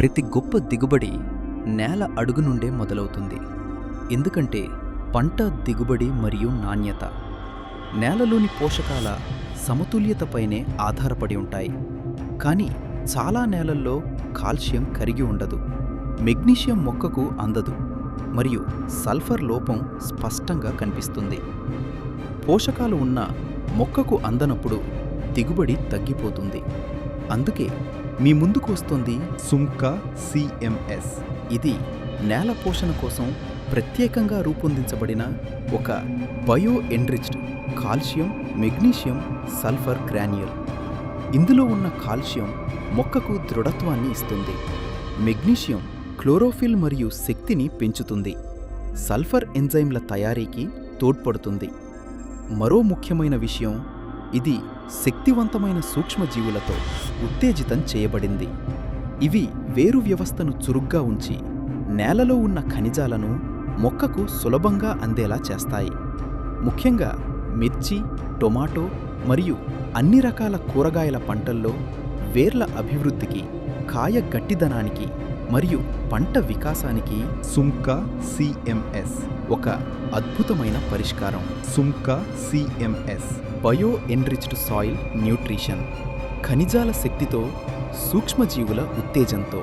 ప్రతి గొప్ప దిగుబడి నేల అడుగు నుండే మొదలవుతుంది. ఎందుకంటే పంట దిగుబడి మరియు నాణ్యత నేలలోని పోషకాల సమతుల్యతపైనే ఆధారపడి ఉంటాయి. కానీ చాలా నేలల్లో కాల్షియం కరిగి ఉండదు, మెగ్నీషియం మొక్కకు అందదు మరియు సల్ఫర్ లోపం స్పష్టంగా కనిపిస్తుంది. పోషకాలు ఉన్న మొక్కకు అందనప్పుడు దిగుబడి తగ్గిపోతుంది. అందుకే మీ ముందుకు వస్తుంది సుంకా సిఎంఎస్. ఇది నేల పోషణ కోసం ప్రత్యేకంగా రూపొందించబడిన ఒక bio enriched calcium, magnesium, sulphur granule. ఇందులో ఉన్న కాల్షియం మొక్కకు దృఢత్వాన్ని ఇస్తుంది, మెగ్నీషియం క్లోరోఫిల్ మరియు శక్తిని పెంచుతుంది, సల్ఫర్ ఎంజైమ్ల తయారీకి తోడ్పడుతుంది. మరో ముఖ్యమైన విషయం, ఇది శక్తివంతమైన సూక్ష్మజీవులతో ఉత్తేజితం చేయబడింది. ఇవి వేరు వ్యవస్థను చురుగ్గా ఉంచి నేలలో ఉన్న ఖనిజాలను మొక్కకు సులభంగా అందేలా చేస్తాయి. ముఖ్యంగా మిర్చి, టొమాటో మరియు అన్ని రకాల కూరగాయల పంటల్లో వేర్ల అభివృద్ధికి, కాయ గట్టిదనానికి మరియు పంట వికాసానికి సుంకా సిఎంఎస్ ఒక అద్భుతమైన పరిష్కారం. Sunka CMS bio enriched soil nutrition, ఖనిజాల శక్తితో, సూక్ష్మజీవుల ఉత్తేజంతో